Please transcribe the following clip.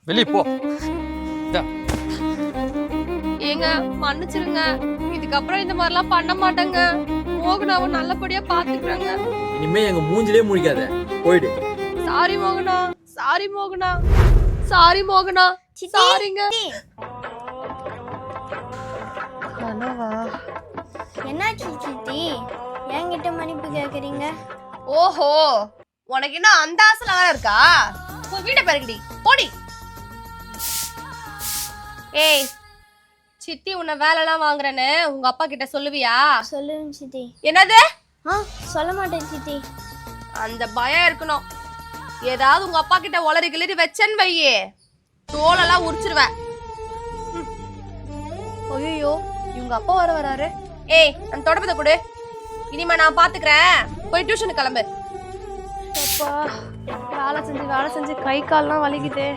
வெளியே போ. ஏங்க மன்னிச்சிருங்க, இதுக்கப்புறம் இந்த மாதிரிலாம் பண்ண மாட்டேங்க. மோகனாவை நல்லபடியா பாத்துக்கிறேங்க. இனிமே எங்க மூஞ்சிலே முழிக்காத, போயிடு. சாரி மோகனா, சாரி மோகனா, சாரி மோகனா, சாரிங்க. கனவா? என்னாச்சு சித்தி, என்கிட்ட மன்னிப்பு கேக்குறீங்க? ஓஹோ, உனக்கு என்ன அந்த ஆசைல வேற இருக்கா? உன் வீட்டை பெருக்கடி, போடி. ஏய், சித்தி உன்னை வேலைலாம் வாங்குறேன்னு உங்க அப்பா கிட்ட சொல்லுவியா? சொல்லுங்க சித்தி. என்னது? சொல்ல மாட்டேன் சித்தி. அந்த பயம் இருக்கணும். ஏதாவது உங்க அப்பா கிட்ட உளறி கிளறி வச்சேன்னு வையே, தோலெல்லாம் உரிச்சிருவேன். ஐயோ, இவங்க அப்பா வராரு. ஏய், அந்த தொடப்பத்தை கொடு. இனிமே நான் பாத்துக்கிறேன். போய் டியூஷனுக்கு கிளம்பு. வேலை செஞ்சு கை கால்லாம் வலிக்குதே.